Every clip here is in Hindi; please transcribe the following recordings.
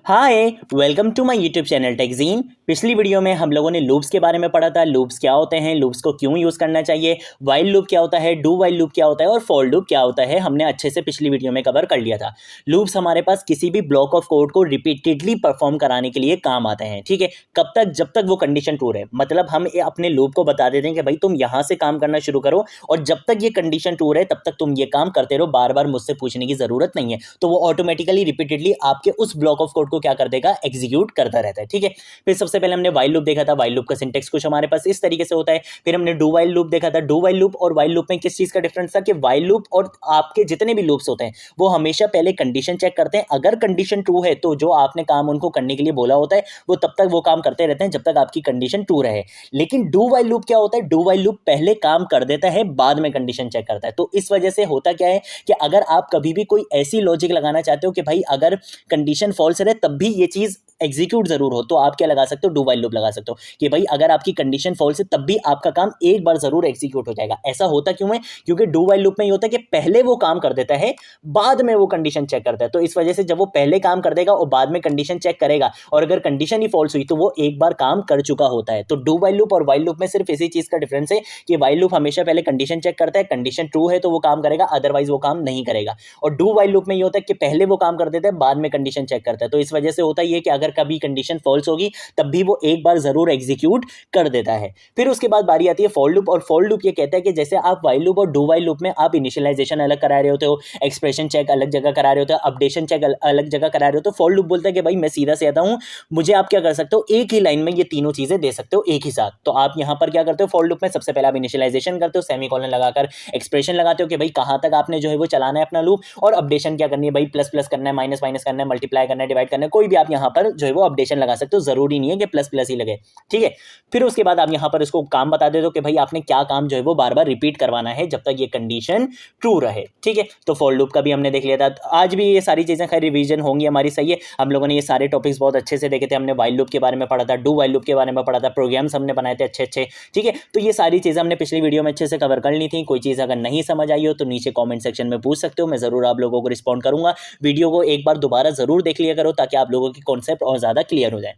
Hi, welcome to my YouTube channel Techjeen. पिछली वीडियो में हम लोगों ने लूप्स के बारे में पढ़ा था। लूप्स क्या होते हैं, लूप्स को क्यों यूज़ करना चाहिए, वाइल लूप क्या होता है, डू वाइल लूप क्या होता है और फॉर लूप क्या होता है, हमने अच्छे से पिछली वीडियो में कवर कर लिया था। लूप्स हमारे पास किसी भी ब्लॉक ऑफ कोड को रिपीटेडली परफॉर्म कराने के लिए काम आते हैं। ठीक है, कब तक? जब तक वो कंडीशन ट्रू रहे। मतलब हम अपने लूप को बता देते हैं कि भाई तुम यहाँ से काम करना शुरू करो और जब तक ये कंडीशन ट्रू रहे तब तक तुम ये काम करते रहो, बार बार मुझसे पूछने की जरूरत नहीं है। तो वो ऑटोमेटिकली रिपीटेडली आपके उस ब्लॉक ऑफ कोड को क्या कर देगा, एग्जीक्यूट करता रहता है। ठीक है, फिर सबसे पहले हमने वाइल लूप देखा था। वाइल लूप का सिंटेक्स कुछ हमारे पास इस तरीके से होता है। फिर हमने डू वाइल लूप देखा था। डू वाइल लूप और वाइल लूप में किस चीज का डिफरेंस था कि वाइल लूप और आपके जितने भी लूप्स होते हैं वो हमेशा पहले कंडीशन चेक करते हैं। अगर कंडीशन ट्रू है तो जो आपने काम उनको करने के लिए बोला होता है वो तब तक वो काम करते रहते हैं जब तक आपकी कंडीशन ट्रू रहे। लेकिन डू वाइल लूप क्या होता है? डू वाइल लूप पहले काम कर देता है, बाद में कंडीशन चेक करता है। तो इस वजह से होता क्या है कि अगर आप कभी भी कोई ऐसी लॉजिक लगाना चाहते हो कि भाई अगर कंडीशन फॉल्स रहे तब भी ये चीज एग्जीक्यूट जरूर हो, तो आप क्या लगा सकते हो? डू वाइल लूप लगा सकते हो कि भाई अगर आपकी कंडीशन फॉल्स है तब भी आपका काम एक बार जरूर एग्जीक्यूट हो जाएगा। ऐसा होता क्यों है? क्योंकि डू वाइल लूप में ये होता है कि पहले वो काम कर देता है, बाद में वो कंडीशन चेक करता है। तो इस वजह से जब वो पहले काम कर देगा और बाद में कंडीशन चेक करेगा और अगर कंडीशन ही फॉल्स हुई तो वो एक बार काम कर चुका होता है। तो डू वाइल लूप और वाइल लूप में सिर्फ इसी चीज का डिफरेंस है कि वाइल लूप हमेशा पहले कंडीशन चेक करता है, कंडीशन ट्रू है तो वो काम करेगा, अदरवाइज वो काम नहीं करेगा। और डू वाइल लूप में ये होता है कि पहले वो काम कर देता है, बाद में कंडीशन चेक करता है। तो इस वजह से होता है कि अगर कभी कंडीशन फॉल्स होगी तब भी वो एक बार जरूर एग्जीक्यूट कर देता है। फिर उसके बाद बारी आती है फॉर लूप। और फॉर लूप ये कहता है कि जैसे आप वाइल लूप और डू वाइल लूप में आप इनिशियलाइजेशन अलग करा रहे होते हो, एक्सप्रेशन चेक अलग जगह करा रहे होते हो, अपडेशन चेक अलग जगह करा रहे हो, तो फॉर लूप बोलता है कि भाई मैं सीधा से आता हूं, मुझे आप क्या कर सकते हो, एक ही लाइन में ये तीनों चीजें दे सकते हो एक ही साथ। तो आप यहां पर क्या करते हो, फॉर लूप में सबसे पहले आप इनिशियलाइजेशन करते हो, सेमीकोलन लगाकर एक्सप्रेशन लगाते हो कि भाई कहां तक आपने जो है वो चलाना है अपना लूप, और अपडेशन क्या करनी है भाई, प्लस प्लस करना है, माइनस माइनस करना है, मल्टीप्लाई करना है, डिवाइड करना है, कोई भी आप यहां पर जो है वो अपडेशन लगा सकते हो, जरूरी नहीं है कि प्लस प्लस ही लगे। ठीक है, फिर उसके बाद आप यहां पर इसको काम बता देते हो कि भाई आपने क्या काम जो है वो बार बार रिपीट करवाना है जब तक ये कंडीशन ट्रू रहे। ठीक है, तो फॉर लूप का भी हमने देख लिया था। आज भी ये सारी चीजें खैर रिवीजन होंगी हमारी, सही है। हम लोगों ने ये सारे टॉपिक्स बहुत अच्छे से देखे थे। हमने वाइल लूप के बारे में पढ़ा था, डू वाइल लूप के बारे में पढ़ा था, प्रोग्राम्स हमने बनाए थे अच्छे अच्छे। ठीक है, तो ये सारी चीजें हमने पिछली वीडियो में अच्छे से कवर कर ली थी। कोई चीज अगर नहीं समझ आई हो तो नीचे कॉमेंट सेक्शन में पूछ सकते हो, मैं जरूर आप लोगों को रिस्पॉन्ड करूंगा। वीडियो को एक बार दोबारा जरूर देख लिया करो ताकि आप लोगों की कॉन्सेप्ट और ज्यादा क्लियर हो जाए।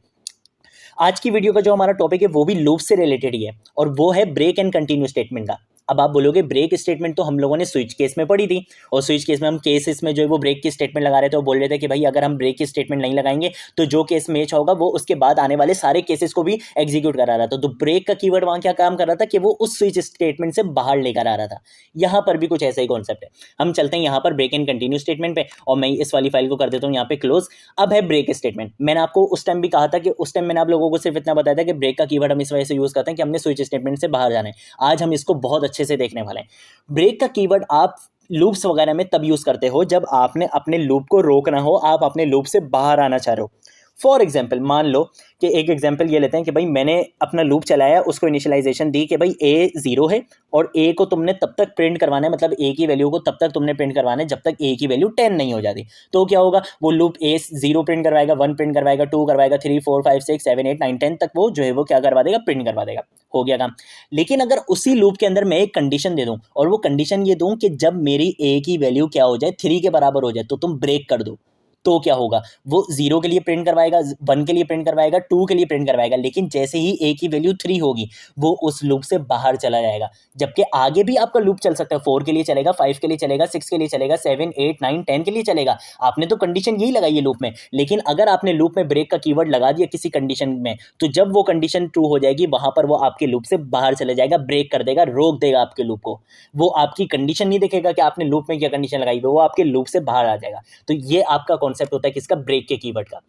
आज की वीडियो का जो हमारा टॉपिक है वो भी लूप से रिलेटेड ही है और वो है ब्रेक एंड कंटिन्यू स्टेटमेंट का। अब आप बोलोगे ब्रेक स्टेटमेंट तो हम लोगों ने स्विच केस में पढ़ी थी, और स्विच केस में हम केसेस में जो है वो ब्रेक की स्टेटमेंट लगा रहे थे और बोल रहे थे कि भाई अगर हम ब्रेक की स्टेटमेंट नहीं लगाएंगे तो जो केस मैच होगा वो उसके बाद आने वाले सारे केसेस को भी एग्जीक्यूट करा रहा था। तो ब्रेक का कीवर्ड वहां क्या काम कर रहा था कि वो उस स्विच स्टेटमेंट से बाहर लेकर आ रहा था। यहाँ पर भी कुछ ऐसा ही कॉन्सेप्ट है। हम चलते हैं यहाँ पर ब्रेक एंड कंटिन्यू स्टेटमेंट पे, और मैं इस वाली फाइल को कर देता हूँ यहाँ पे क्लोज। अब है ब्रेक स्टेटमेंट। मैंने आपको उस टाइम भी कहा था कि उस टाइम मैंने आप लोगों को सिर्फ इतना बताया था कि ब्रेक का कीवर्ड हम इस वजह से यूज करते हैं कि हमने स्विच स्टेटमेंट से बाहर जाना है। आज हम इसको बहुत अच्छे से देखने वाले हैं। ब्रेक का कीवर्ड आप लूप्स वगैरह में तब यूज करते हो जब आपने अपने लूप को रोकना हो, आप अपने लूप से बाहर आना चाह रहे हो। फॉर एग्जाम्पल मान लो कि एक एग्जाम्पल ये लेते हैं कि भाई मैंने अपना लूप चलाया, उसको इनिशियलाइजेशन दी कि भाई ए 0 है और ए को तुमने तब तक प्रिंट करवाना है, मतलब ए की वैल्यू को तब तक तुमने प्रिंट करवाना है जब तक ए की वैल्यू 10 नहीं हो जाती। तो क्या होगा, वो लूप ए 0 प्रिंट करवाएगा, 1 प्रिंट करवाएगा, 2 करवाएगा, 3 4 5 6 7 8 9 10 तक वो जो है वो क्या करवा देगा, प्रिंट करवा देगा। हो गया काम। लेकिन अगर उसी लूप के अंदर मैं एक कंडीशन दे दूं और वो कंडीशन ये दूं कि जब मेरी ए की वैल्यू क्या हो जाए, 3 के बराबर हो जाए तो तुम ब्रेक कर दो, तो क्या होगा, वो 0 के लिए प्रिंट करवाएगा, 1 के लिए प्रिंट करवाएगा, 2 के लिए प्रिंट करवाएगा, लेकिन जैसे ही ए की वैल्यू 3 होगी वो उस लूप से बाहर चला जाएगा। जबकि आगे भी आपका लूप चल सकता है, 4 के लिए चलेगा, 5 के लिए चलेगा, 6 के लिए चलेगा, 7 8 9 10 के लिए चलेगा। आपने तो कंडीशन यही लगाई है लूप में, लेकिन अगर आपने लूप में ब्रेक का कीवर्ड लगा दिया किसी कंडीशन में, तो जब वो कंडीशन ट्रू हो जाएगी वहां पर वो आपके लूप से बाहर चले जाएगा, ब्रेक कर देगा, रोक देगा आपके लूप को। वो आपकी कंडीशन नहीं देखेगा कि आपने लूप में क्या कंडीशन लगाई, वो आपके लूप से बाहर आ जाएगा। तो ये आपका कॉन्सेप्ट होता है किसका, ब्रेक के कीवर्ड का।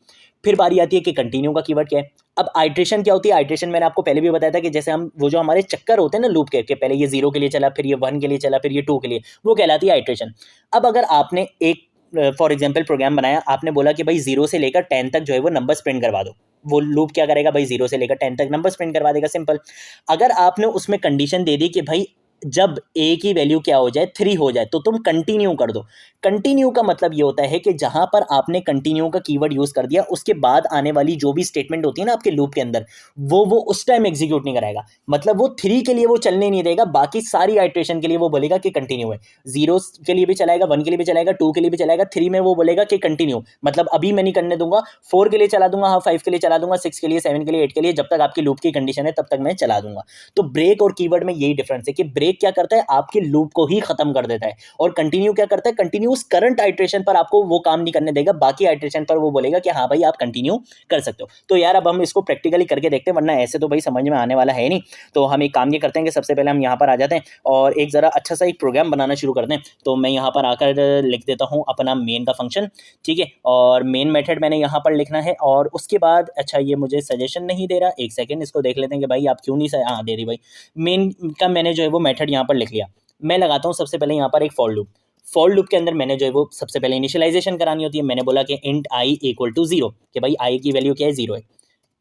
फिर बारी आती है कि कंटिन्यू का कीवर्ड क्या है। अब आइट्रेशन क्या होती है, आइट्रेशन मैंने आपको पहले भी बताया था कि जैसे हम वो जो हमारे चक्कर होते हैं ना लूप के पहले ये 0 के लिए चला, फिर ये 1 के लिए चला, फिर ये 2 के लिए, वो कहलाती है आइट्रेशन। अब अगर आपने एक फॉर एग्जाम्पल प्रोग्राम बनाया, आपने बोला कि भाई 0 से लेकर 10 तक जो है वो नंबर्स प्रिंट करवा दो, वो लूप क्या करेगा भाई 0 से लेकर 10 तक नंबर्स प्रिंट करवा देगा, सिंपल। अगर आपने उसमें कंडीशन दे दी कि भाई जब ए की वैल्यू क्या हो जाए 3 हो जाए तो तुम कंटिन्यू कर दो। कंटिन्यू का मतलब ये होता है कि जहां पर आपने कंटिन्यू का कीवर्ड यूज कर दिया उसके बाद आने वाली जो भी स्टेटमेंट होती है ना आपके लूप के अंदर, वो उस टाइम एग्जीक्यूट नहीं कराएगा। मतलब वो 3 के लिए वो चलने नहीं देगा, बाकी सारी आइट्रेशन के लिए वो बोलेगा कि कंटिन्यू है। 0 के लिए भी चलाएगा, 1 के लिए भी चलाएगा, 2 के लिए भी चलाएगा, 3 में वो बोलेगा कि कंटिन्यू, मतलब अभी मैं नहीं करने दूंगा। 4 के लिए चला दूंगा, हाँ 5 के लिए चला दूंगा, 6 के लिए, 7 के लिए, 8 के लिए, जब तक आपकी लूप की कंडीशन है तब तक मैं चला दूंगा। तो ब्रेक और कीवर्ड में यही डिफरेंस है कि ब्रेक क्या करता है, आपके लूप को ही खत्म कर देता है, और कंटिन्यू क्या करता है, कंटिन्यूस करंट आइट्रेशन पर आपको वो काम नहीं करने देगा, बाकी आइट्रेशन पर वो बोलेगा कि हाँ भाई आप कंटिन्यू कर सकते हो। तो यार अब हम इसको प्रैक्टिकली करके देखते हैं, वरना ऐसे तो भाई समझ में आने वाला है नहीं। तो हम एक काम ये करते हैं कि सबसे पहले हम यहाँ पर आ जाते हैं और एक ज़रा अच्छा सा एक प्रोग्राम बनाना शुरू करते हैं। तो मैं यहाँ पर आकर लिख देता हूँ अपना मेन का फंक्शन, ठीक है, और मेन मेथड मैंने यहाँ पर लिखना है। और उसके बाद अच्छा ये मुझे सजेशन नहीं दे रहा, एक सेकेंड इसको देख लेते हैं कि भाई आप क्यों नहीं हाँ दे रही भाई। मेन का मैंने जो है वो मेथड यहाँ पर लिख लिया। मैं लगाता हूँ सबसे पहले यहाँ पर एक फॉर लूप। फॉर लूप के अंदर मैंने जो है वो सबसे पहले इनिशियलाइजेशन करानी होती है। मैंने बोला कि इंट आई इक्वल टू 0, कि भाई आई की वैल्यू क्या है, 0 है।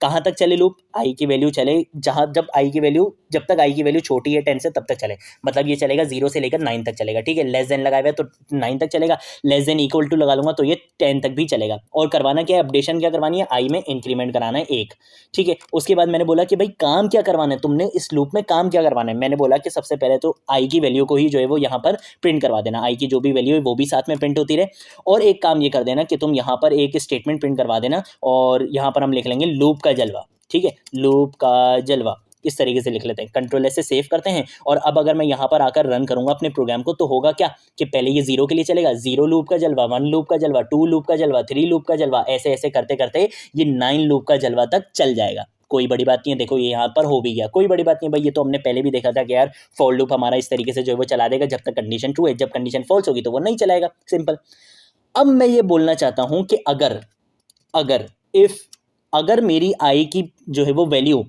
कहाँ तक चले लूप, आई की वैल्यू चले जहाँ जब आई की वैल्यू जब तक आई की वैल्यू छोटी है 10 से तब तक चले, मतलब ये चलेगा 0 से लेकर 9 तक चलेगा, ठीक है। लेस देन लगाया हुआ है तो 9 तक चलेगा, लेस देन इक्वल टू लगा लूंगा तो ये 10 तक भी चलेगा। और करवाना क्या है, अपडेशन क्या करवानी है, आई में इंक्रीमेंट कराना है 1, ठीक है। उसके बाद मैंने बोला कि भाई काम क्या करवाना है, तुमने इस लूप में काम क्या करवाना है। मैंने बोला कि सबसे पहले तो आई की वैल्यू को ही जो है वो यहाँ पर प्रिंट करवा देना, आई की जो भी वैल्यू है वो भी साथ में प्रिंट होती रहे। और एक काम ये कर देना कि तुम यहाँ पर एक स्टेटमेंट प्रिंट करवा देना, और यहाँ पर हम लिख लेंगे लूप का जलवा, ठीक है, लूप का जलवा, इस तरीके से लिख लेते हैं। कंट्रोल एस से सेव करते हैं। और अब अगर मैं यहाँ पर आकर रन करूंगा अपने प्रोग्राम को, तो होगा क्या कि पहले ये 0 के लिए चलेगा, 0 लूप का जलवा, 1 लूप का जलवा, 2 लूप का जलवा, 3 लूप का जलवा, ऐसे ऐसे करते करते ये 9 लूप का जलवा तक चल जाएगा। कोई बड़ी बात नहीं है, देखो ये यहाँ पर हो भी गया, कोई बड़ी बात नहीं भाई, ये तो हमने पहले भी देखा था कि यार फॉर लूप हमारा इस तरीके से जो है वो चला देगा जब तक कंडीशन ट्रू है, जब कंडीशन फॉल्स होगी तो वो नहीं चलाएगा, सिंपल। अब मैं ये बोलना चाहता हूं कि अगर अगर इफ अगर मेरी आई की जो है वो वैल्यू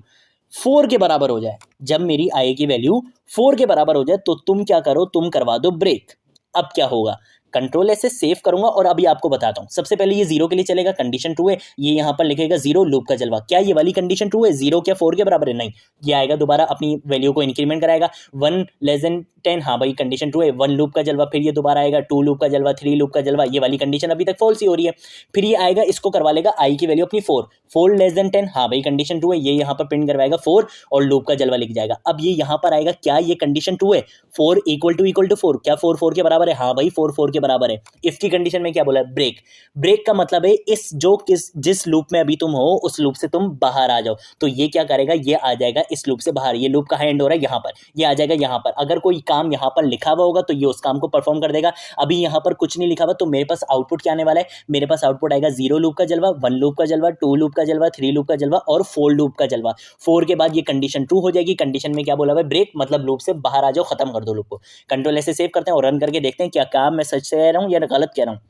4 के बराबर हो जाए, जब मेरी आई की वैल्यू 4 के बराबर हो जाए तो तुम क्या करो, तुम करवा दो ब्रेक। अब क्या होगा, कंट्रोल ऐसे सेव करूंगा और अभी आपको बताता हूं। सबसे पहले ये 0 के लिए चलेगा, कंडीशन ट्रू है, ये यहां पर लिखेगा 0 लूप का जलवा। क्या ये वाली कंडीशन ट्रू है, 0 क्या 4 के बराबर है, नहीं। ये आएगा दोबारा अपनी वैल्यू को इंक्रीमेंट कराएगा, 1 लेस देन 10, हाँ भाई कंडीशन ट्रू है, 1 लूप का जलवा, फिर ये दोबारा आएगा 2 लूप का जलवा, 3 लूप का जलवा, ये वाली कंडीशन अभी तक फॉल्स ही हो रही है। फिर ये आएगा, इसको करवा लेगा आई की वैल्यू अपनी 4 लेस देन 10, हाँ भाई कंडीशन ट्रू है, ये यहाँ पर प्रिंट करवाएगा 4 और लूप का जलवा लिख जाएगा। अब ये यहाँ पर आएगा, क्या ये कंडीशन ट्रू है, 4 इक्वल टू 4, क्या 4 4 के बराबर है, हाँ भाई 4 4 के बराबर है। इफ की कंडीशन में क्या बोला है, ब्रेक। ब्रेक का मतलब है जिस लूप में अभी तुम हो उस लूप से तुम बाहर आ जाओ। तो ये क्या करेगा, ये आ जाएगा इस लूप से बाहर, ये लूप कहाँ एंड हो रहा है, यहाँ पर, ये आ जाएगा यहाँ पर। अगर कोई काम यहाँ पर लिखा हुआ होगा तो ये उस काम को परफॉर्म कर देगा। अभी यहाँ पर कुछ नहीं लिखा हुआ तो मेरे पास आउटपुट क्या आने वाला है, मेरे पास आउटपुट आएगा 0 लूप का जलवा, 1 लूप का जलवा, 2 लूप का जलवा, 3 लूप का जलवा और 4 लूप का जलवा। 4 के बाद ये कंडीशन ट्रू हो जाएगी, कंडीशन में क्या बोला हुआ है, ब्रेक, मतलब लूप से बाहर आ जाओ, खत्म कर दो लूप को। कंट्रोल ऐसे सेव करते हैं और रन करके देखते हैं क्या काम मैं सच से कह रहा हूँ या गलत कह रहा हूँ।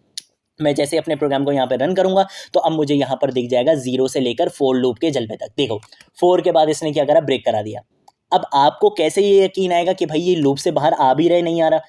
मैं जैसे अपने प्रोग्राम को यहाँ पे रन करूंगा तो अब मुझे यहाँ पर दिख जाएगा 0 से लेकर 4 लूप के जलवे तक। देखो 4 के बाद इसने क्या करा, ब्रेक करा दिया। अब आपको कैसे ये यकीन आएगा कि भाई ये लूप से बाहर आ भी रहे, नहीं आ रहा,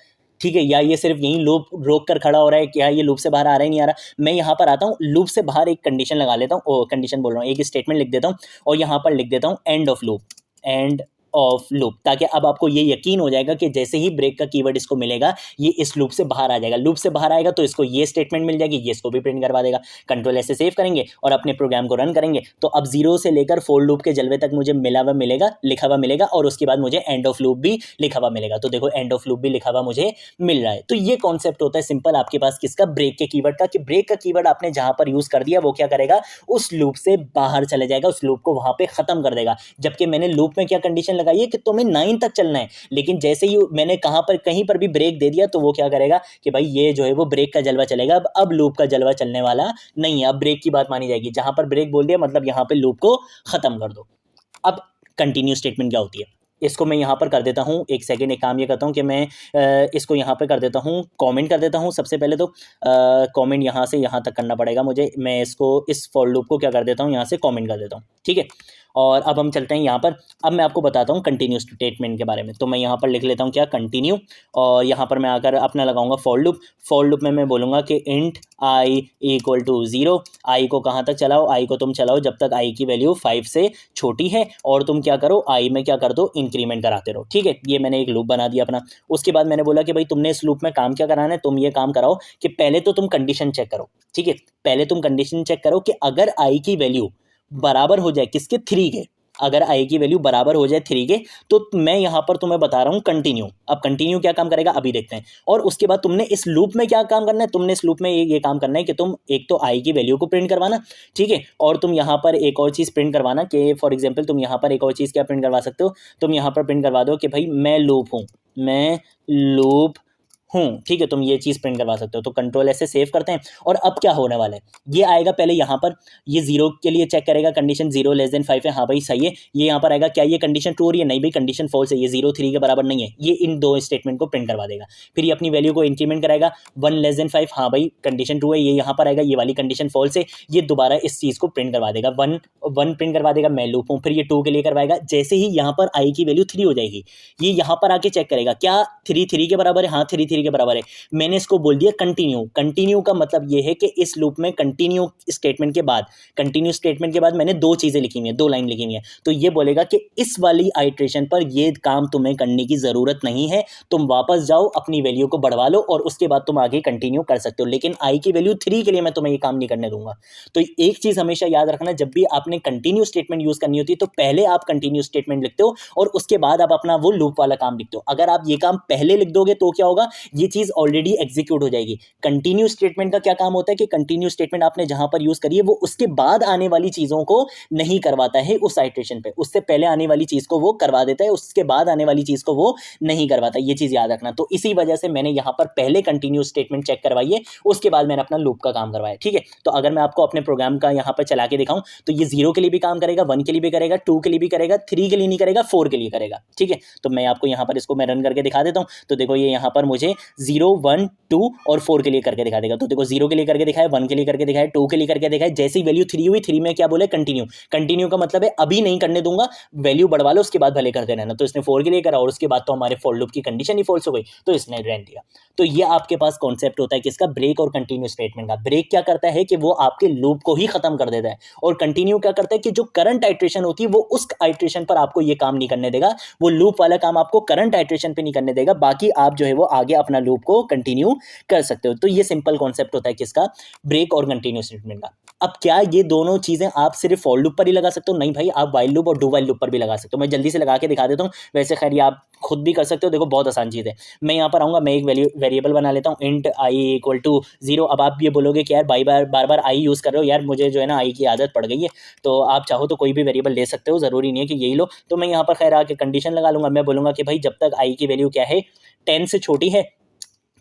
ठीक है, या ये सिर्फ यहीं लूप रोक कर खड़ा हो रहा है, क्या ये लूप से बाहर आ रहा है, नहीं आ रहा। मैं यहाँ पर आता हूँ, लूप से बाहर एक कंडीशन लगा लेता हूँ, कंडीशन बोल रहा हूँ, एक स्टेटमेंट लिख देता हूँ और यहाँ पर लिख देता हूँ end of loop, end of loop, ताकि अब आपको ये यकीन हो जाएगा कि जैसे ही ब्रेक का कीवर्ड इसको मिलेगा ये इस लूप से बाहर आ जाएगा। लूप से बाहर आएगा तो इसको ये स्टेटमेंट मिल जाएगी, ये इसको भी प्रिंट करवा देगा। कंट्रोल ऐसे सेव करेंगे और अपने प्रोग्राम को रन करेंगे तो अब 0 से लेकर 4 लूप के जलवे तक मुझे मिला हुआ मिलेगा, लिखा हुआ मिलेगा, और उसके बाद मुझे एंड ऑफ लूप भी लिखा हुआ मिलेगा। तो देखो एंड ऑफ लूप भी लिखा हुआ मुझे मिल रहा है। तो ये कॉन्सेप्ट होता है सिंपल आपके पास किसका, ब्रेक के कीवर्ड का, कि ब्रेक का कीवर्ड आपने जहां पर यूज कर दिया वो क्या करेगा, उस लूप से बाहर चले जाएगा, उस लूप को वहां पे खत्म कर देगा। जबकि मैंने लूप में क्या कंडीशन लगाई है कि तुम्हें 9 तक चलना है, लेकिन जैसे ही मैंने कहीं पर भी ब्रेक दे दिया तो वो क्या करेगा कि भाई ये जो है वो ब्रेक का जलवा चलेगा। अब लूप का जलवा चलने वाला नहीं है, अब ब्रेक की बात मानी जाएगी। जहां पर ब्रेक बोल दिया मतलब यहां पे लूप को खत्म कर दो। अब कंटिन्यू स्टेटमेंट क्या होती है, इसको मैं यहाँ पर कर देता हूँ, एक सेकेंड, एक काम ये करता हूँ कि मैं इसको यहाँ पर कर देता हूँ, कमेंट कर देता हूँ। सबसे पहले तो कमेंट यहाँ से यहाँ तक करना पड़ेगा मुझे, मैं इसको इस फॉर लूप को क्या कर देता हूँ, यहाँ से कमेंट कर देता हूँ, ठीक है। और अब हम चलते हैं यहाँ पर। अब मैं आपको बताता हूँ कंटिन्यू स्टेटमेंट के बारे में। तो मैं यहाँ पर लिख लेता हूँ क्या, कंटिन्यू, और यहाँ पर मैं आकर अपना लगाऊंगा फॉर लूप। फॉर लूप में मैं बोलूँगा कि इंट आई इक्वल टू 0। आई को कहाँ तक चलाओ, आई को तुम चलाओ जब तक आई की वैल्यू 5 से छोटी है, और तुम क्या करो, आई में क्या कर दो, इंक्रीमेंट कराते रहो। ठीक है, ये मैंने एक लूप बना दिया अपना। उसके बाद मैंने बोला कि भाई तुमने इस लूप में काम क्या कराना है, तुम ये काम कराओ कि पहले तो तुम कंडीशन चेक करो। ठीक है, पहले तुम कंडीशन चेक करो कि अगर आई की वैल्यू बराबर हो जाए किसके, 3 के, अगर आई की वैल्यू बराबर हो जाए 3 के, तो मैं यहाँ पर तुम्हें बता रहा हूँ कंटिन्यू। अब कंटिन्यू क्या काम करेगा अभी देखते हैं। और उसके बाद तुमने इस लूप में क्या काम करना है, तुमने इस लूप में ये काम करना है कि तुम एक तो आई की वैल्यू को प्रिंट करवाना, ठीक है, और तुम यहाँ पर एक और चीज़ प्रिंट करवाना कि फॉर एग्जाम्पल तुम यहाँ पर एक और चीज़ क्या प्रिंट करवा सकते हो, तुम यहाँ पर प्रिंट करवा दो कि भाई मैं लूप हूँ, मैं लूप हूँ। ठीक है, तुम ये चीज़ प्रिंट करवा सकते हो। तो कंट्रोल ऐसे सेव करते हैं। और अब क्या होने वाला है, ये आएगा पहले यहाँ पर, ये 0 के लिए चेक करेगा, कंडीशन 0 लेस देन 5 है, हाँ भाई सही है। ये यहाँ पर आएगा, क्या ये कंडीशन ट्रू हो रही है, नहीं भाई कंडीशन फॉल्स है, ये 0 3 के बराबर नहीं है। ये इन दो स्टेटमेंट को प्रिंट करवा देगा। फिर ये अपनी वैल्यू को इंक्रीमेंट कराएगा, 1 लेस देन 5, हाँ भाई कंडीशन ट्रू है, ये यहाँ पर आएगा, ये वाली कंडीशन फॉल्स है, ये दोबारा इस चीज़ को प्रिंट करवा देगा, 1 प्रिंट करवा देगा, मैं लूप हूँ। फिर ये 2 के लिए करवाएगा, जैसे ही यहाँ पर आई की वैल्यू 3 हो जाएगी, ये यहाँ पर आके चेक करेगा क्या 3 3 के बराबर है, हाँ 3 3 के बराबर है। मैंने इसको बोल दिया कंटिन्यू। कंटिन्यू का मतलब ये है कि इस लूप में कंटिन्यू स्टेटमेंट के बाद, कंटिन्यू स्टेटमेंट के बाद मैंने 2 चीज़ें लिखी हुई हैं, 2 लाइन लिखी हुई हैं। तो ये बोलेगा कि इस वाली आइट्रेशन पर ये काम तुम्हें करने की ज़रूरत नहीं है, तुम वापस जाओ अपनी वैल्यू को बढ़वा लो और उसके बाद तुम आगे कंटिन्यू कर सकते हो, लेकिन आई की वैल्यू 3 के लिए मैं तुम्हें ये काम नहीं करने दूंगा। तो एक चीज़ हमेशा याद रखना, जब भी आपने कंटिन्यू स्टेटमेंट यूज़ करनी होती है तो पहले आप कंटिन्यू स्टेटमेंट लिखते हो और उसके बाद आप अपना वो लूप वाला काम लिखते हो। अगर आप ये काम पहले लिख दोगे तो क्या होगा, ये चीज़ ऑलरेडी एग्जीक्यूट हो जाएगी। कंटिन्यू स्टेटमेंट का क्या काम होता है कि कंटिन्यू स्टेटमेंट आपने जहां पर यूज करी है वो उसके बाद आने वाली चीजों को नहीं करवाता है उस आइट्रेशन पे, उससे पहले आने वाली चीज को वो करवा देता है, उसके बाद आने वाली चीज को वो नहीं करवाता। ये चीज याद रखना। तो इसी वजह से मैंने यहां पर पहले कंटिन्यू स्टेटमेंट चेक करवाई है, उसके बाद मैंने अपना लूप का काम करवाया। ठीक है, तो अगर मैं आपको अपने प्रोग्राम का यहां पर चला के दिखाऊं तो ये 0 के लिए भी काम करेगा, 1 के लिए भी करेगा, 2 के लिए भी करेगा, 3 के लिए नहीं करेगा, 4 के लिए करेगा। ठीक है, तो मैं आपको यहां पर इसको मैं रन करके दिखा देता हूं। तो देखो ये यहां पर मुझे 0 1 2 और 4 के लिए करके दिखा देगा। तो देखो 0 के लिए करके दिखाया, 1 के लिए करके दिखाया, 2 के लिए करके दिखाया। जैसे ही वैल्यू 3 हुई, 3 में क्या बोले, कंटिन्यू। कंटिन्यू का मतलब है अभी नहीं करने दूंगा, वैल्यू बढ़वा लो उसके बाद भले करते रहना। तो इसने 4 के लिए करा और उसके बाद तो हमारे फॉर लूप की कंडीशन ही फॉल्स हो गई, तो इसने रन दिया। तो ये आपके पास कॉन्सेप्ट होता है किसका, ब्रेक और कंटिन्यू स्टेटमेंट का। ब्रेक क्या करता है कि वो आपके लूप को ही खत्म कर देता है, और कंटिन्यू क्या करता है कि जो करंट आइट्रेशन होती है वो उस आइट्रेशन पर आपको ये काम नहीं करने देगा, वो लूप वाला काम आपको करंट आइट्रेशन पे नहीं करने देगा, बाकी आप जो है वो आगे अपना लूप को कंटिन्यू कर सकते हो। तो ये सिंपल कॉन्सेप्ट होता है किसका, ब्रेक और कंटिन्यू स्टेटमेंट का। अब क्या ये दोनों चीजें आप सिर्फ फॉर लूप पर ही लगा सकते हो, नहीं भाई, आप वाइल लूप और डू वाइल लूप पर भी लगा सकते हो। मैं जल्दी से लगा के दिखा देता हूँ, वैसे खैर ये आप खुद भी कर सकते हो। देखो बहुत आसान चीज़ है। मैं यहाँ पर आऊँगा, मैं एक वेरिएबल बना लेता हूँ, इंट आई इक्वल टू 0। अब आप ये बोलोगे कि यार बार बार आई यूज़ कर रहे हो, यार मुझे जो है ना आई की आदत पड़ गई है। तो आप चाहो तो कोई भी वेरिएबल ले सकते हो, ज़रूरी नहीं है कि यही लो। तो मैं यहाँ पर खैर आके कंडीशन लगा लूँगा, मैं बोलूँगा कि भाई जब तक आई की वैल्यू क्या है, 10 से छोटी है,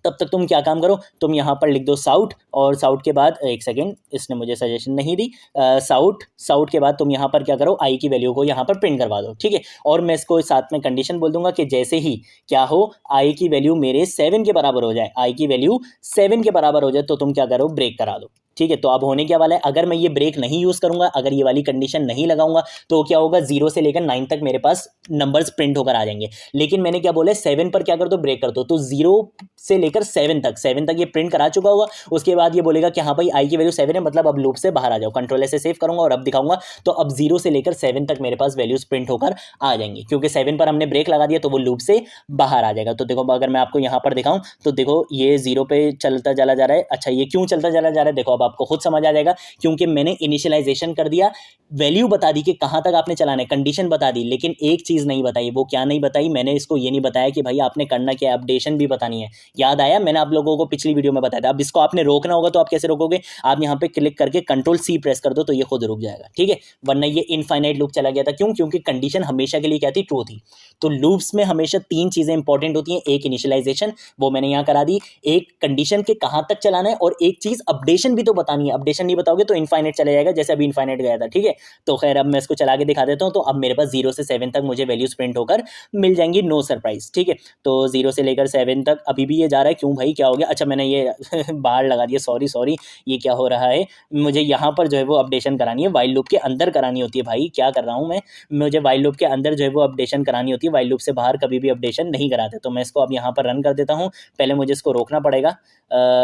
तब तक तुम क्या काम करो, तुम यहाँ पर लिख दो साउट, और साउट के बाद एक सेकेंड, इसने मुझे सजेशन नहीं दी, साउट के बाद तुम यहाँ पर क्या करो, आई की वैल्यू को यहाँ पर प्रिंट करवा दो। ठीक है, और मैं इसको साथ में कंडीशन बोल दूंगा कि जैसे ही क्या हो, आई की वैल्यू मेरे 7 के बराबर हो जाए, आई की वैल्यू 7 के बराबर हो जाए तो तुम क्या करो, ब्रेक करा दो। ठीक है, तो अब होने क्या वाला है, अगर मैं ये ब्रेक नहीं यूज़ करूंगा, अगर ये वाली कंडीशन नहीं लगाऊंगा, तो क्या होगा, 0 से लेकर 9 तक मेरे पास नंबर्स प्रिंट होकर आ जाएंगे। लेकिन मैंने क्या बोला, 7 पर क्या कर दो, ब्रेक कर दो। तो 0 से लेकर 7 तक ये प्रिंट करा चुका होगा। उसके बाद ये बोलेगा कि हाँ भाई आई की वैल्यू 7 है, मतलब अब लूप से बाहर आ जाओ। कंट्रोल से सेव करूंगा और अब दिखाऊंगा, तो अब 0 से लेकर 7 तक मेरे पास वैल्यूज प्रिंट होकर आ जाएंगी, क्योंकि 7 पर हमने ब्रेक लगा दिया तो वो लूप से बाहर आ जाएगा। तो देखो अगर मैं आपको यहाँ पर दिखाऊं तो देखो ये 0 पे चलता चला जा रहा है। अच्छा, ये क्यों चलता चला जा रहा है, देखो अब आपको खुद समझ आ जाएगा, क्योंकि मैंने इनिशियलाइजेशन कर दिया, वैल्यू बता दी कि कहां तक आपने चलाना है, कंडीशन बता दी, लेकिन एक चीज नहीं बताई। वो क्या नहीं बताई, मैंने इसको ये नहीं बताया कि भाई आपने करना क्या, अपडेशन भी बतानी है। याद आया, मैंने आप लोगों को पिछली वीडियो में बताया था। अब इसको आपने रोकना होगा, तो आप कैसे रोकोगे, आप यहां पे क्लिक करके कंट्रोल सी प्रेस कर दो तो ये खुद रुक जाएगा। ठीक है, वरना ये इनफाइनाइट लूप चला गया था। क्यों, क्योंकि कंडीशन हमेशा के लिए क्या थी, ट्रू थी। तो लूप्स में हमेशा 3 चीजें इंपॉर्टेंट होती हैं, एक इनिशियलाइजेशन, वो मैंने यहां करा दी, एक कंडीशन के कहां तक चलाना है, और एक चीज अपडेशन भी तो बतानी है, अपडेशन नहीं बताओगे तो इनफाइनाइट चला जाएगा, जैसे अभी इनफाइनाइट गया था, ठीक है। तो खैर अब मैं इसको चला के दिखा देता हूँ। तो अब मेरे पास 0 से 7 तक मुझे वैल्यूज प्रिंट होकर मिल जाएंगी, नो सरप्राइज, ठीक है। तो 0 से लेकर 7 तक अभी भी ये जा रहा है, क्यों भाई क्या हो गया? अच्छा मैंने ये बाहर लगा दिया, सॉरी, ये क्या हो रहा है? मुझे यहाँ पर जो है वो अपडेशन करानी है, वाइल लूप के अंदर करानी होती है भाई, क्या कर रहा हूँ मैं? मुझे वाइल लूप के अंदर जो है वो अपडेशन करानी होती है, वाइल लूप से बाहर कभी भी अपडेशन नहीं कराते। तो मैं इसको अब यहाँ पर रन कर देता हूँ, पहले मुझे इसको रोकना पड़ेगा,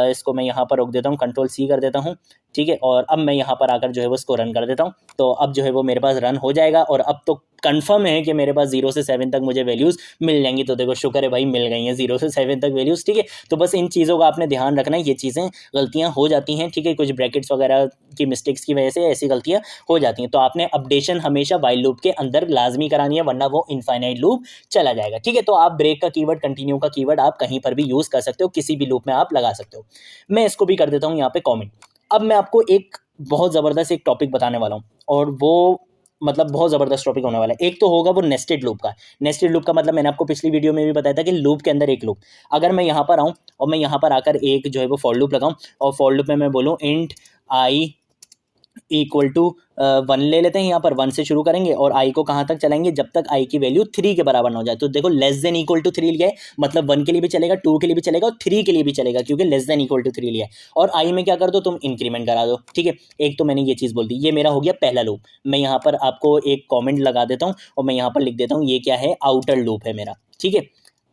इसको मैं यहाँ पर रोक देता हूँ, Ctrl+C कर देता हूँ, ठीक है। और अब मैं यहाँ पर आकर जो है वो इसको रन कर देता हूँ। तो अब जो है वो मेरे पास रन हो जाएगा, और अब तो कंफर्म है कि मेरे पास 0 से 7 तक मुझे वैल्यूज़ मिल जाएंगी। तो देखो शुक्र है भाई, मिल गई हैं 0 से 7 तक वैल्यूज़, ठीक है। तो बस इन चीज़ों का आपने ध्यान रखना है, ये चीज़ें गलतियाँ हो जाती हैं, ठीक है, कुछ ब्रैकेट्स वगैरह की मिस्टेक्स की वजह से ऐसी गलतियाँ हो जाती हैं। तो आपने अपडेशन हमेशा वाइल लूप के अंदर लाजमी करानी है, वरना वो इनफाइनाइट लूप चला जाएगा, ठीक है। तो आप ब्रेक का कीवर्ड, कंटिन्यू का कीवर्ड आप कहीं पर भी यूज़ कर सकते हो, किसी भी लूप में आप लगा सकते हो। मैं इसको भी कर देता हूँ यहाँ पे कॉमेंट। अब मैं आपको एक बहुत ज़बरदस्त एक टॉपिक बताने वाला हूँ, और वो मतलब बहुत ज़बरदस्त टॉपिक होने वाला है। एक तो होगा वो नेस्टेड लूप का। नेस्टेड लूप का मतलब मैंने आपको पिछली वीडियो में भी बताया था कि लूप के अंदर एक लूप। अगर मैं यहाँ पर आऊँ और मैं यहाँ पर आकर एक जो है वो फॉर लूप लगाऊँ, और फॉर लूप में मैं बोलूँ इंट आई इक्वल टू 1 ले लेते हैं, यहाँ पर 1 से शुरू करेंगे और आई को कहाँ तक चलाएंगे, जब तक आई की वैल्यू 3 के बराबर ना हो जाए। तो देखो लेस देन इक्वल टू 3 लिया है, मतलब 1 के लिए भी चलेगा, 2 के लिए भी चलेगा और 3 के लिए भी चलेगा, क्योंकि लेस देन इक्वल टू 3 लिया है। और आई में क्या कर दो, तुम इंक्रीमेंट करा दो, ठीक है। एक तो मैंने ये चीज़ बोल दी, ये मेरा हो गया पहला लूप। मैं यहाँ पर आपको एक कॉमेंट लगा देता हूँ और मैं यहाँ पर लिख देता हूँ ये क्या है, आउटर लूप है मेरा, ठीक है।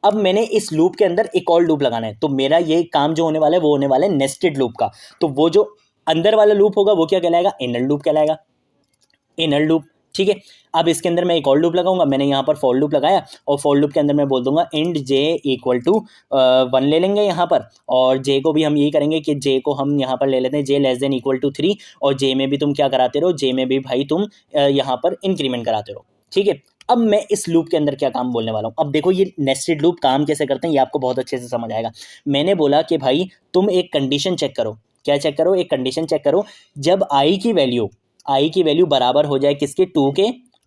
अब मैंने इस लूप के अंदर एक और लूप लगाना है, तो मेरा ये काम जो होने वाला है वो होने वाला है नेस्टेड लूप का। तो वो जो अंदर वाला लूप होगा वो क्या कहलाएगा, इनर लूप कहलाएगा, इनर लूप, ठीक है। अब इसके अंदर मैं एक और लूप लगाऊंगा, मैंने यहाँ पर फॉर लूप लगाया, और फॉर लूप के अंदर मैं बोल दूंगा इंट जे इक्वल टू 1 ले लेंगे यहाँ पर, और जे को भी हम यही करेंगे कि जे को हम यहाँ पर ले लेते हैं जे लेस देन इक्वल टू 3, और जे में भी तुम क्या कराते रहो, जे में भी भाई तुम यहाँ पर इंक्रीमेंट कराते रहो, ठीक है। अब मैं इस लूप के अंदर क्या काम बोलने वाला हूँ, अब देखो ये नेस्टेड लूप काम कैसे करते हैं ये आपको बहुत अच्छे से समझ आएगा। मैंने बोला कि भाई तुम एक कंडीशन चेक करो, क्या चेक करो, एक कंडीशन चेक करो, जब आई की वैल्यू बराबर हो जाए किसके, 2 के,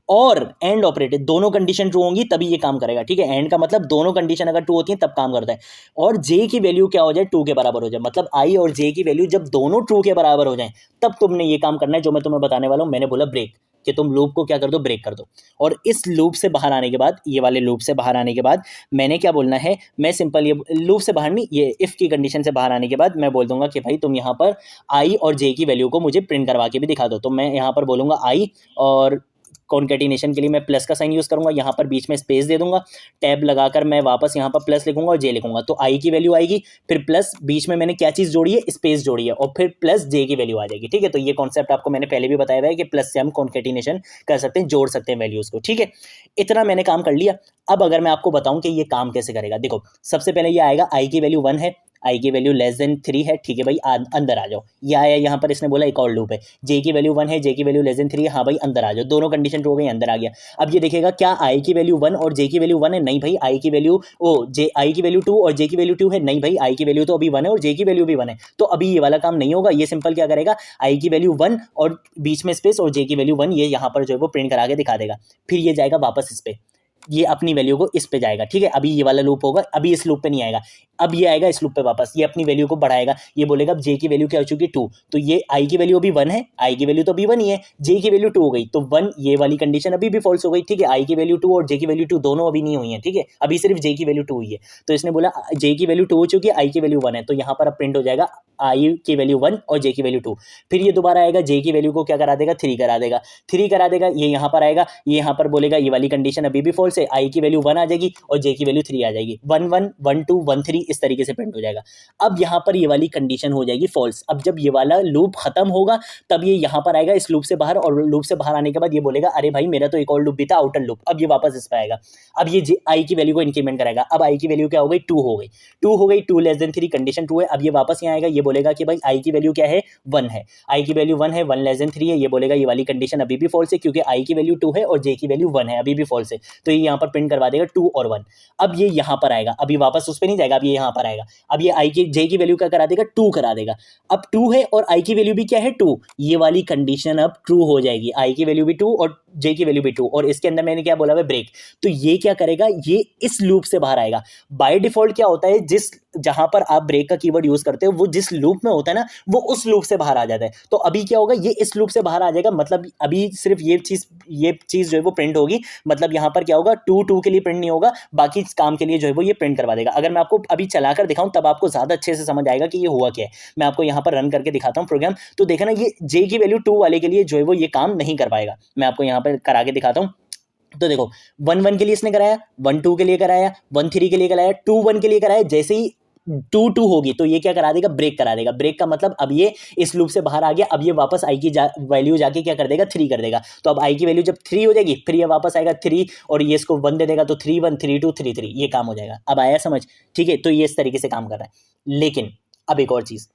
और एंड ऑपरेटर दोनों कंडीशन ट्रू होंगी तभी ये काम करेगा, ठीक है। एंड का मतलब दोनों कंडीशन अगर ट्रू होती हैं तब काम करता है। और जे की वैल्यू क्या हो जाए, 2 के बराबर हो जाए, मतलब आई और जे की वैल्यू जब दोनों ट्रू के बराबर हो जाए तब तुमने ये काम करना है जो मैं तुम्हें बताने वाला हूँ। मैंने बोला ब्रेक, कि तुम लूप को क्या कर दो, ब्रेक कर दो। और इस लूप से बाहर आने के बाद, ये वाले लूप से बाहर आने के बाद मैंने क्या बोलना है, मैं सिंपल ये लूप से बाहर नहीं, ये इफ़ की कंडीशन से बाहर आने के बाद मैं बोल दूंगा कि भाई तुम यहाँ पर आई और जे की वैल्यू को मुझे प्रिंट करवा के भी दिखा दो। तो मैं यहाँ पर बोलूँगा आई, और कॉन्केटिनेशन के लिए मैं प्लस का साइन यूज़ करूँगा, यहाँ पर बीच में स्पेस दे दूंगा, टैब लगाकर मैं वापस यहाँ पर प्लस लिखूंगा और जे लिखूंगा, तो आई की वैल्यू आएगी, फिर प्लस बीच में मैंने क्या चीज़ जोड़ी है, स्पेस जोड़ी है, और फिर प्लस जे की वैल्यू आ जाएगी, ठीक है। तो ये कॉन्सेप्ट आपको मैंने पहले भी बताया हुआ है कि प्लस से हम कॉन्केटिनेशन कर सकते हैं, जोड़ सकते हैं वैल्यूज़ को, ठीक है। इतना मैंने काम कर लिया। अब अगर मैं आपको बताऊं कि ये काम कैसे करेगा, देखो सबसे पहले ये आएगा आई की वैल्यू 1 है, आई की वैल्यू लेस देन 3 है, ठीक है भाई, अंदर आ जाओ। ये आया, यहाँ पर इसने बोला एक और लूप है, जे की वैल्यू 1 है, जे की वैल्यू लेस देन 3 है, हाँ भाई अंदर आ जाओ, दोनों कंडीशन ट्रू हो गई, अंदर आ गया। अब ये देखेगा क्या आई की वैल्यू 1 और जे की वैल्यू 1 है, नहीं भाई आई की वैल्यू आई की वैल्यू 2 और जे की वैल्यू 2 है, नहीं भाई आई की वैल्यू तो अभी 1 है और जे की वैल्यू भी 1 है, तो अभी ये वाला काम नहीं होगा। ये सिंपल क्या करेगा, आई की वैल्यू 1 और बीच में स्पेस और जे की वैल्यू 1, ये यहाँ पर जो है वो प्रिंट करा के दिखा देगा। फिर ये जाएगा वापस इस पे, ये अपनी वैल्यू को इस पे जाएगा, ठीक है। अभी ये वाला लूप होगा, अभी इस लूप पे नहीं आएगा, अब ये आएगा इस लूप पे वापस, ये अपनी वैल्यू को बढ़ाएगा, ये बोलेगा अब जे की वैल्यू क्या हो चुकी है, 2, तो ये आई की वैल्यू अभी 1 है, आई की वैल्यू तो अभी 1 ही है, जे की वैल्यू 2 हो गई, तो 1 ये वाली कंडीशन अभी भी फॉल्स हो गई, ठीक है। आई की वैल्यू 2 और जे की वैल्यू 2 दोनों अभी नहीं हुई है, ठीक है, अभी सिर्फ जे की वैल्यू 2 हुई है। तो इसने बोला जे की वैल्यू 2 हो चुकी है, आई की वैल्यू 1 है, तो यहाँ पर अब प्रिंट हो जाएगा आई की वैल्यू 1 और जे की वैल्यू 2। फिर ये दोबारा आएगा, जे की वैल्यू को क्या करा देगा, 3 करा देगा, 3 करा देगा, ये यहाँ पर आएगा, ये यहाँ पर बोलेगा ये वाली कंडीशन अभी भी फॉल्स है, आई की वैल्यू 1 आ जाएगी और जे की वैल्यू 3 आ जाएगी, 1 1 1 2 1 3 इस तरीके से प्रिंट हो जाएगा। अब यहाँ पर ये वाली कंडीशन हो जाएगी फॉल्स। अब जब ये वाला लूप खत्म होगा तब ये यहाँ पर आएगा इस लूप से बाहर, और लूप से बाहर आने के बाद ये बोलेगा अरे भाई मेरा तो एक और लूप भी था, आउटर लूप, अब ये वापस इस पर आएगा। अब ये आई की वैल्यू को इंक्रीमेंट कराएगा, अब आई की वैल्यू क्या हो गई, 2 हो गई, 2 हो गई, 2 लेस देन 3 कंडीशन 2 है। अब ये वापस यहाँ आएगा, ये बोलेगा कि भाई आई की वैल्यू क्या है, 1 है, आई की वैल्यू 1 है, 1 लेस देन 3 है, ये बोलेगा ये वाली कंडीशन अभी भी फॉल्स है क्योंकि आई की वैल्यू 2 है और जे की वैल्यू 1 है, अभी भी फॉल्स है, तो ये यहाँ पर प्रिंट करवा देगा 2 और 1। अब ये यहाँ पर आएगा, अभी वापस उस पर नहीं जाएगा, अब ये यहाँ पर आएगा, अब ये आई की जे की वैल्यू क्या करा देगा, 2 करा देगा। अब 2 है और आई की वैल्यू भी क्या है, 2, ये वाली कंडीशन अब ट्रू हो जाएगी, आई की वैल्यू भी 2 और जे की वैल्यू भी 2, और इसके अंदर मैंने क्या बोला है, ब्रेक। तो ये क्या करेगा, ये इस लूप से बाहर आएगा। बाय डिफॉल्ट क्या होता है, जिस जहां पर आप ब्रेक का कीवर्ड यूज करते हो वो जिस लूप में होता है ना वो उस लूप से बाहर आ जाता है। तो अभी क्या होगा, ये इस लूप से बाहर आ जाएगा, मतलब अभी सिर्फ ये चीज जो है वो प्रिंट होगी। मतलब यहां पर क्या होगा, टू के लिए प्रिंट नहीं होगा, बाकी काम के लिए जो है वो ये प्रिंट करवा देगा। अगर मैं आपको अभी चलाकर दिखाऊं तब आपको ज्यादा अच्छे से समझ आएगा कि ये हुआ क्या है। मैं आपको यहां पर रन करके दिखाता हूं प्रोग्राम, तो देखा ना ये जे की वैल्यू 2 वाले के लिए जो है वो ये काम नहीं कर पाएगा। मैं आपको यहां पर करा के दिखाता हूं। तो देखो 1 1 के लिए इसने कराया, 1 2 के लिए कराया, 1 3 के लिए कराया, 2 1 के लिए कराया। जैसे ही 2 2 होगी तो ये क्या करा देगा, ब्रेक करा देगा। ब्रेक का मतलब अब ये इस लूप से बाहर आ गया, अब ये वापस आई की वैल्यू जाके क्या कर देगा, 3 कर देगा। तो अब आई की वैल्यू जब 3 हो जाएगी फिर ये वापस आएगा 3 और ये इसको 1 दे देगा, तो 3 1 3 2 3 3 ये काम हो जाएगा। अब आया समझ, ठीक है। तो ये इस तरीके से काम कर रहा है। लेकिन अब एक और चीज,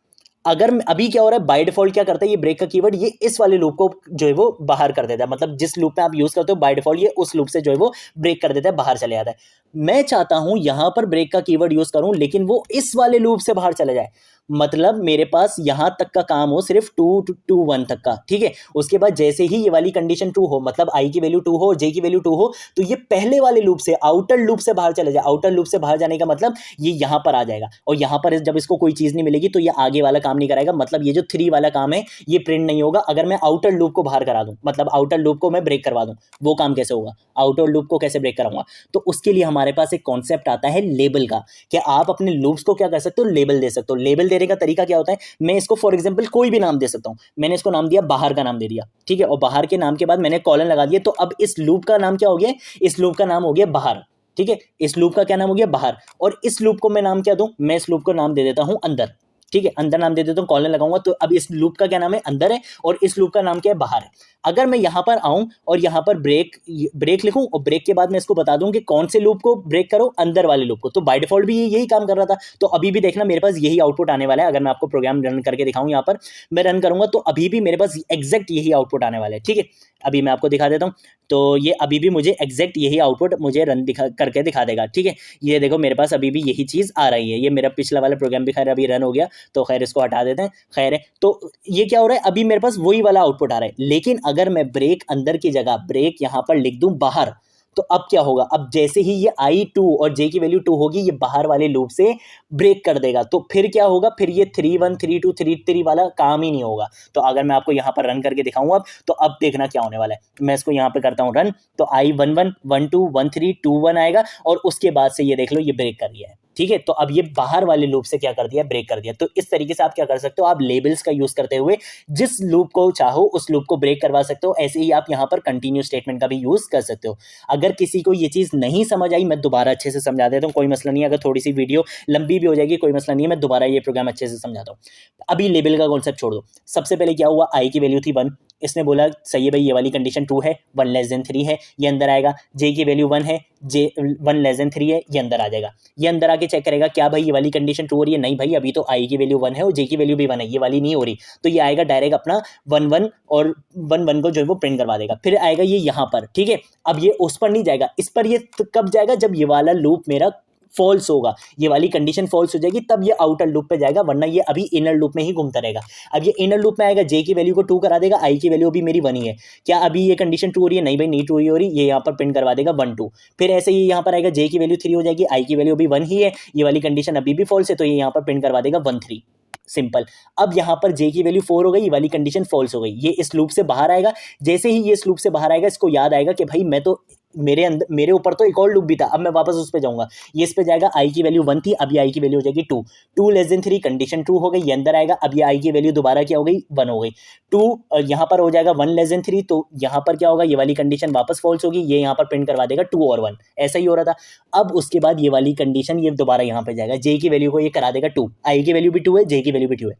अगर अभी क्या हो रहा है, बाय डिफॉल्ट क्या करता है ये ब्रेक का कीवर्ड, ये इस वाले लूप को जो है वो बाहर कर देता है। मतलब जिस लूप में आप यूज करते हो बाय डिफॉल्ट ये उस लूप से जो है वो ब्रेक कर देता है, बाहर चले जाता है। मैं चाहता हूं यहां पर ब्रेक का कीवर्ड यूज करूं लेकिन वो इस वाले लूप से बाहर चले जाए। मतलब मेरे पास यहां तक का काम हो, सिर्फ 2 2 1 तक का, ठीक है। उसके बाद जैसे ही ये वाली कंडीशन 2 हो, मतलब आई की वैल्यू 2 हो, जे की वैल्यू 2 हो, तो ये पहले वाले लूप से, आउटर लूप से बाहर चले जाए। आउटर लूप से बाहर जाने का मतलब ये यहां पर आ जाएगा, और यहां पर जब इसको कोई चीज नहीं मिलेगी तो ये आगे वाला काम नहीं कराएगा। मतलब ये जो 3 वाला काम है ये प्रिंट नहीं होगा अगर मैं आउटर लूप को बाहर करा दूं, मतलब आउटर लूप को मैं ब्रेक करवा दूं। वो काम कैसे होगा, आउटर लूप को कैसे ब्रेक कराऊंगा? तो उसके लिए हमारे पास एक कॉन्सेप्ट आता है लेबल का, कि आप अपने लूप्स को क्या कर सकते हो, लेबल दे सकते हो। लेबल देने का तरीका क्या होता है, मैं इसको फॉर एग्जांपल कोई भी नाम दे सकता हूं। मैंने इसको नाम दिया, बाहर का नाम दे दिया, ठीक है। और बाहर के नाम के बाद मैंने कॉलन लगा दिया, तो अब इस लूप का नाम क्या हो गया, इस लूप का नाम हो गया बाहर, ठीक है। इस लूप का क्या नाम हो गया, बाहर। और इस लूप को मैं नाम क्या दूं, मैं इस लूप को नाम दे देता हूं अंदर, ठीक है। अंदर नाम दे देता हूं, कॉलन लगाऊंगा, तो अब इस लूप का क्या नाम है, अंदर है, और इस लूप का नाम क्या है, बाहर है। अगर मैं यहां पर आऊं और यहां पर ब्रेक लिखूं और ब्रेक के बाद मैं इसको बता दूं कि कौन से लूप को ब्रेक करो, अंदर वाले लूप को, तो बाय डिफॉल्ट भी यही काम कर रहा था। तो अभी भी देखना मेरे पास यही आउटपुट आने वाला है। अगर मैं आपको प्रोग्राम रन करके दिखाऊं, यहां पर मैं रन करूंगा तो अभी भी मेरे पास एग्जैक्ट यही आउटपुट आने वाला है, ठीक है। अभी मैं आपको दिखा देता हूं, तो ये अभी भी मुझे एग्जैक्ट यही आउटपुट मुझे रन करके दिखा देगा, ठीक है। ये देखो मेरे पास अभी भी यही चीज आ रही है। ये मेरा पिछला वाला प्रोग्राम भी खैर अभी रन हो गया, तो खैर इसको हटा देते हैं। खैर है, तो ये क्या हो रहा है, अभी मेरे पास वही वाला आउटपुट आ रहा है। लेकिन अगर मैं ब्रेक अंदर की जगह ब्रेक यहां पर लिख दूं बाहर, तो अब क्या होगा, अब जैसे ही ये i2 और j की वैल्यू 2 होगी, ये बाहर वाले लूप से ब्रेक कर देगा। तो फिर क्या होगा, फिर ये 3 1 3 2 3 3 वाला काम ही नहीं होगा। तो अगर मैं आपको यहां पर रन करके दिखाऊं अब, तो अब देखना क्या होने वाला है। मैं इसको यहां पे करता हूं रन, तो i 1 1 1 2 1 3 2 1 आएगा, और उसके बाद से ये देख लो ये ब्रेक कर दिया है, ठीक है। तो अब ये बाहर वाले लूप से क्या कर दिया, ब्रेक कर दिया। तो इस तरीके से आप क्या कर सकते हो, आप लेबल्स का यूज करते हुए जिस लूप को चाहो उस लूप को ब्रेक करवा सकते हो। ऐसे ही आप यहां पर कंटिन्यू स्टेटमेंट का भी यूज कर सकते हो। अगर किसी को ये चीज नहीं समझ आई, मैं दोबारा अच्छे से समझा देता हूं, कोई मसला नहीं है। अगर थोड़ी सी वीडियो लंबी भी हो जाएगी कोई मसला नहीं है, मैं दोबारा ये प्रोग्राम अच्छे से समझाता हूं। अभी लेबल का कॉन्सेप्ट छोड़ दो। सबसे पहले क्या हुआ, आई की वैल्यू थी 1, इसने बोला सही है भाई ये वाली कंडीशन 2 है, 1 लेस देन 3 है, ये अंदर आएगा। जे की वैल्यू 1 है, जे 1 लेस देन 3 है, ये अंदर आ जाएगा। ये अंदर आके चेक करेगा क्या भाई ये वाली कंडीशन 2 हो रही है, नहीं भाई अभी तो आई की वैल्यू 1 है और जे की वैल्यू भी 1 है, ये वाली नहीं हो रही। तो ये आएगा डायरेक्ट अपना 1 1 और 1 1 को जो है वो प्रिंट करवा देगा। फिर आएगा ये यहाँ पर, ठीक है। अब ये उस पर नहीं जाएगा, इस पर ये कब जाएगा, जब ये वाला लूप मेरा फॉल्स होगा, ये वाली कंडीशन फॉल्स हो जाएगी, तब ये आउटर लूप पे जाएगा, वरना ये अभी इनर लूप में ही घूमता रहेगा। अब ये इनर लूप में आएगा, जे की वैल्यू को 2 करा देगा, आई की वैल्यू अभी मेरी 1 ही है। क्या अभी ये कंडीशन 2 हो रही है, नहीं भाई नहीं 2 हो रही, ये यहाँ पर प्रिंट करवा देगा 1 2। फिर ऐसे ही यहाँ पर आएगा, जे की वैल्यू 3 हो जाएगी, आई की वैल्यू अभी 1 ही है, ये वाली कंडीशन अभी भी फॉल्स है, तो ये यहाँ पर प्रिंट करवा देगा 1 3। सिंपल। अब यहां पर जे की वैल्यू 4 हो गई, ये वाली कंडीशन फॉल्स हो गई, ये इस लूप से बाहर आएगा। जैसे ही ये इस लूप से बाहर आएगा, इसको याद आएगा कि भाई मैं तो मेरे ऊपर तो एक और लूप भी था, अब मैं वापस उस पर जाऊंगा। ये इस पे जाएगा, आई की वैल्यू 1 थी, अब ये आई की वैल्यू हो जाएगी 2। 2 लेस देन 3 कंडीशन 2 हो गई, ये अंदर आएगा। अब ये आई की वैल्यू दोबारा क्या हो गई, 1 हो गई। 2 यहाँ पर हो जाएगा 1 लेस देन 3, तो यहाँ पर क्या होगा, ये वाली कंडीशन वापस फॉल्स होगी, ये यहाँ पर प्रिंट करवा देगा 2 और 1। ऐसा ही हो रहा था। अब उसके बाद ये वाली कंडीशन ये दोबारा यहाँ पे जाएगा, जे की वैल्यू को ये करा देगा 2, आई की वैल्यू भी 2 है, जे की वैल्यू भी 2 है।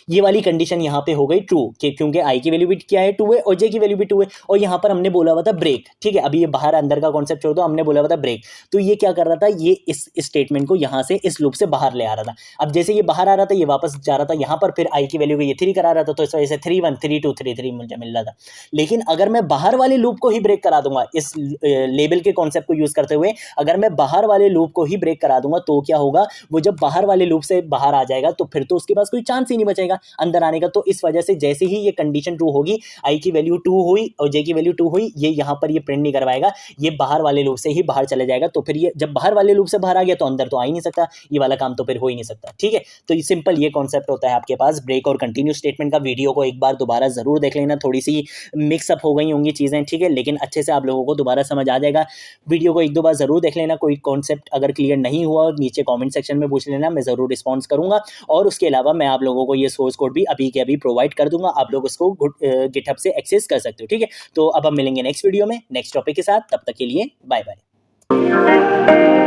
ये वाली कंडीशन यहाँ पे हो गई ट्रू, क्योंकि आई की वैल्यू भी क्या है 2 है और जे की वैल्यू भी 2 है। और यहाँ पर हमने बोला हुआ था ब्रेक, ठीक है। अभी ये बाहर अंदर का कॉन्सेप्ट छोड़ दो, हमने बोला हुआ था ब्रेक। तो ये क्या कर रहा था, ये इस स्टेटमेंट को यहाँ से इस लूप से बाहर ले आ रहा था। अब जैसे ये बाहर आ रहा था, ये वापस जा रहा था यहाँ पर, फिर आई की वैल्यू को ये 3 करा रहा था, तो इस वजह से 3 1 3 2 3 3 मुझे मिल रहा था। लेकिन अगर मैं बाहर वाले लूप को ही ब्रेक करा दूंगा, इस लेबल के कॉन्सेप्ट को यूज करते हुए अगर मैं बाहर वाले लूप को ही ब्रेक करा दूंगा, तो क्या होगा, वो जब बाहर वाले लूप से बाहर आ जाएगा तो फिर तो उसके पास कोई चांस ही नहीं बचेगा अंदर आने का। तो इस वजह से जैसे ही ये कंडीशन ट्रू होगी, आई की वैल्यू 2 हुई और जे की वैल्यू 2 हुई, ये यहाँ पर ये प्रिंट नहीं करवाएगा, ये बाहर वाले लूप से ही बाहर चले जाएगा। तो फिर ये जब बाहर वाले लूप से बाहर आ गया तो अंदर तो आ ही नहीं सकता, ये वाला काम तो फिर हो ही नहीं सकता। ठीक है, तो ये सिंपल ये कॉन्सेप्ट होता है आपके पास ब्रेक और कंटिन्यू स्टेटमेंट का। वीडियो को एक बार दोबारा जरूर देख लेना, थोड़ी सी मिक्सअप हो गई होंगी चीजें, ठीक है, लेकिन अच्छे से आप लोगों को दोबारा समझ आ जाएगा। वीडियो को एक दो बार जरूर देख लेना, कोई कॉन्सेप्ट अगर क्लियर नहीं हुआ नीचे कॉमेंट सेक्शन में पूछ लेना, मैं जरूर रिस्पॉन्स करूंगा। और उसके अलावा मैं आप लोगों को ये सोर्स कोड भी अभी के अभी प्रोवाइड कर दूंगा, आप लोग उसको गिटहब से एक्सेस कर सकते हो। ठीक है, तो अब हम मिलेंगे नेक्स्ट वीडियो में नेक्स्ट टॉपिक के साथ, तब तक के लिए बाय बाय।